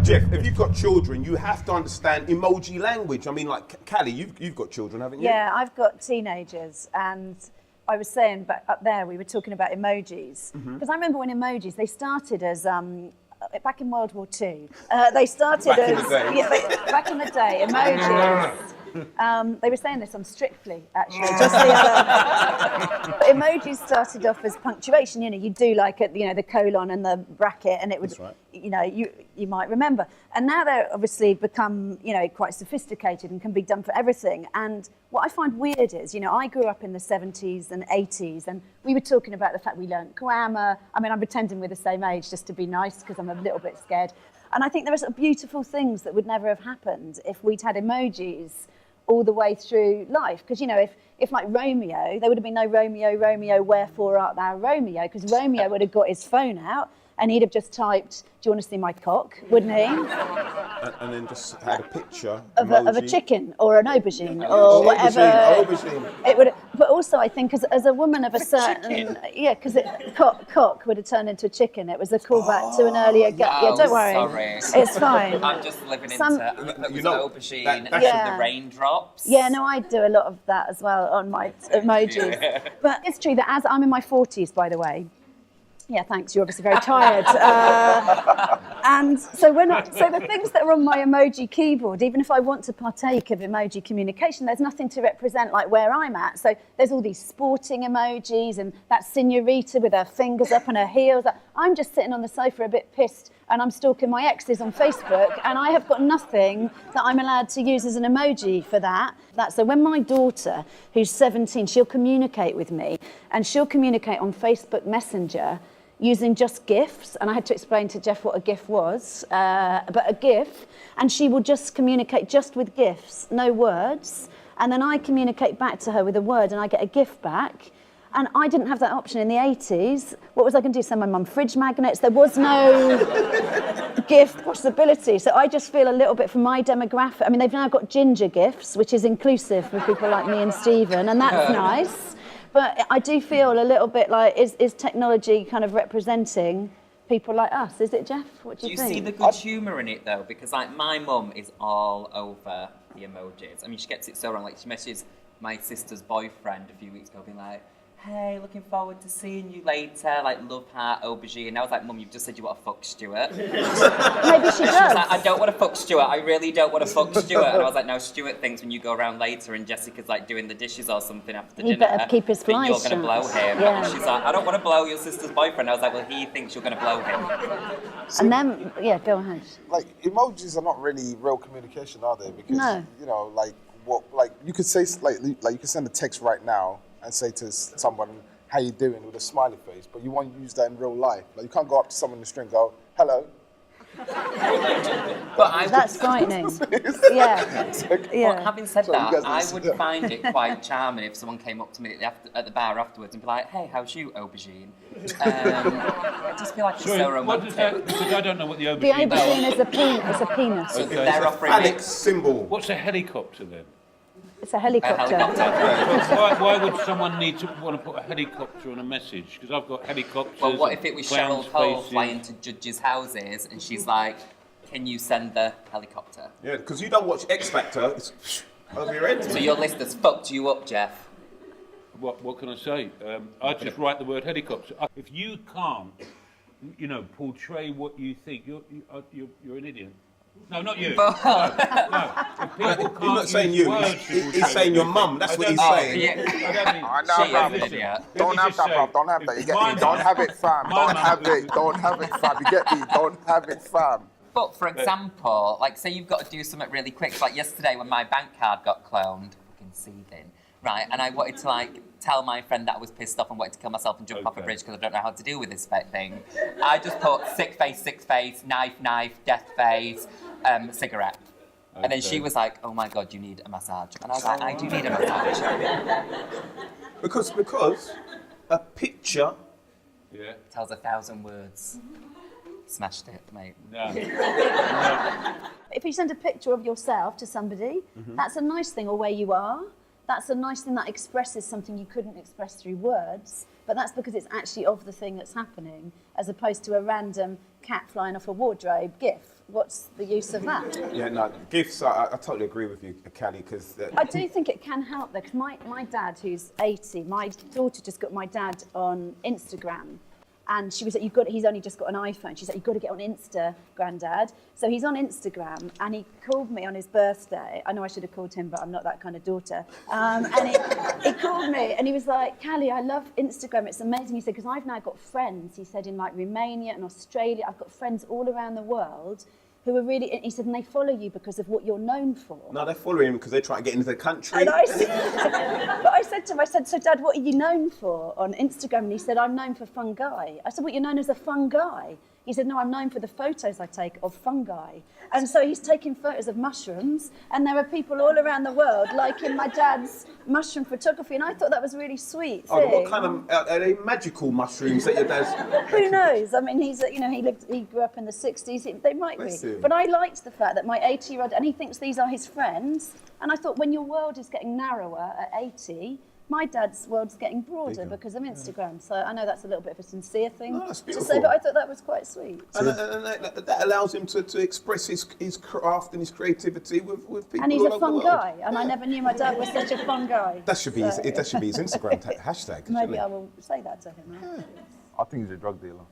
Jeff, if you've got children, you have to understand emoji language. I mean, like, Callie, you've got children, haven't you? Yeah, I've got teenagers, and I was saying back up there, we were talking about emojis. Because I remember when emojis, they started as, back in World War II, they started Back as... in the day. Yeah, back in the day, emojis. They were saying this on Strictly, actually, just the other... Emojis started off as punctuation, you know, you do like it, you know, the colon and the bracket, and it would, you know, you might remember. And now they're obviously become, you know, quite sophisticated and can be done for everything. And what I find weird is, you know, I grew up in the 70s and 80s, and we were talking about the fact we learnt grammar. I mean, I'm pretending we're the same age just to be nice, because I'm a little bit scared. And I think there are sort of beautiful things that would never have happened if we'd had emojis all the way through life. Because, you know, if like Romeo, there would have been no Romeo, Romeo, wherefore art thou Romeo? Because Romeo would have got his phone out and he'd have just typed, do you want to see my cock, wouldn't he? And then just had a picture of a chicken or an aubergine or whatever. Aubergine. It would, but also I think as a woman of a certain, yeah, because cock would have turned into a chicken. It was a callback to an earlier. Yeah, don't worry, sorry. It's fine. I'm just living into aubergine and the raindrops. Yeah, no, I do a lot of that as well on my emojis. Yeah. But it's true that as I'm in my 40s, by the way. Yeah, thanks. You're obviously very tired. And so the things that are on my emoji keyboard, even if I want to partake of emoji communication, there's nothing to represent like where I'm at. So there's all these sporting emojis and that señorita with her fingers up and her heels. I'm just sitting on the sofa a bit pissed and I'm stalking my exes on Facebook, and I have got nothing that I'm allowed to use as an emoji for that. So when my daughter, who's 17, she'll communicate with me, and she'll communicate on Facebook Messenger using just GIFs, and I had to explain to Jeff what a GIF was, but a GIF, and she will just communicate just with GIFs, no words, and then I communicate back to her with a word and I get a GIF back. And I didn't have that option in the 80s. What was I going to do? Send my mum fridge magnets? There was no gift possibility. So I just feel a little bit from my demographic. I mean, they've now got ginger gifts, which is inclusive for people like me and Stephen, and that's nice. But I do feel a little bit like, is technology kind of representing people like us? Is it, Jeff? What do you think? Do you see the good humour in it, though? Because, like, my mum is all over the emojis. I mean, she gets it so wrong. Like, she messages my sister's boyfriend a few weeks ago being like, hey, looking forward to seeing you later, like, love heart, aubergine. And I was like, Mum, you've just said you want to fuck Stuart. Maybe she does. She was like, I don't want to fuck Stuart, I really don't want to fuck Stuart. And I was like, no, Stuart thinks when you go around later and Jessica's like doing the dishes or something after dinner, better keep his flies you're going to blow him. Yeah. And she's like, I don't want to blow your sister's boyfriend. I was like, well, he thinks you're going to blow him. And then, yeah, go ahead. Like, emojis are not really real communication, are they? Because, no. You know, like you could say, like you could send a text right now and say to someone, how you doing, with a smiley face, but you won't use that in real life. Like, you can't go up to someone in the street and go, hello. That's frightening. Yeah. Well, having said that, I would find it quite charming if someone came up to me at the bar afterwards and be like, hey, how's you, aubergine? I just feel like it's so romantic. Because I don't know what the aubergine is. The aubergine is a penis. Okay. They're offering Phallic symbol. What's a helicopter then? It's a helicopter. Why would someone need to want to put a helicopter on a message? Because I've got helicopters. Well, what if it was Cheryl Cole flying to judges' houses and she's like, can you send the helicopter? Yeah, because you don't watch X Factor, it's over your head. So your list has fucked you up, Jeff. What can I say? I just write the word helicopter. If you can't, you know, portray what you think, you're an idiot. No, not you. No. If people can't He's not saying you, he's saying your mum, that's what he's saying. Yeah. I don't mean... Don't have that, bruv. Don't have that. You get me? Don't have it, fam. Don't have it, fam. You get me? Don't have it, fam. But for example, like, say you've got to do something really quick. Like yesterday when my bank card got cloned, fucking seething, right? And I wanted to, like, tell my friend that I was pissed off and wanted to kill myself and jump off a bridge because I don't know how to deal with this thing. I just put sick face, knife, death face, cigarette. Okay. And then she was like, oh my God, you need a massage. And I was like, I do need a massage. Because a picture tells 1,000 words. Smashed it, mate. No. If you send a picture of yourself to somebody, that's a nice thing, or where you are. That's a nice thing that expresses something you couldn't express through words. but that's because it's actually of the thing that's happening, as opposed to a random cat flying off a wardrobe GIF. What's the use of that? Yeah, no, GIFs, I totally agree with you, Callie, because... I do think it can help, though, because my dad, who's 80, my daughter just got my dad on Instagram. And she was like, he's only just got an iPhone. She's like, you've got to get on Insta, Grandad. So he's on Instagram, and he called me on his birthday. I know I should have called him, but I'm not that kind of daughter. And he called me, and he was like, Callie, I love Instagram. It's amazing. He said, because I've now got friends, he said, in like Romania and Australia. I've got friends all around the world who are really, he said, and they follow you because of what you're known for. No, they're following him because they're trying to get into the country. And I said to him, so Dad, what are you known for on Instagram? And he said, I'm known for fungi. I said, what, you're known as a fun guy? He said, no, I'm known for the photos I take of fungi. And so he's taking photos of mushrooms, and there are people all around the world liking my dad's mushroom photography, and I thought that was really sweet. Oh, what kind of, are they magical mushrooms that your dad's... Who knows? I mean, he grew up in the 60s, they might be. But I liked the fact that my 80-year-old, and he thinks these are his friends, and I thought when your world is getting narrower at 80, my dad's world's getting broader because of Instagram. So I know that's a little bit of a sincere thing that's to say, but I thought that was quite sweet. And that allows him to express his craft and his creativity with people. And he's all a over fun the world. guy, and I never knew my dad was such a fun guy. That should be his Instagram hashtag. Maybe I will say that to him. I think he's a drug dealer.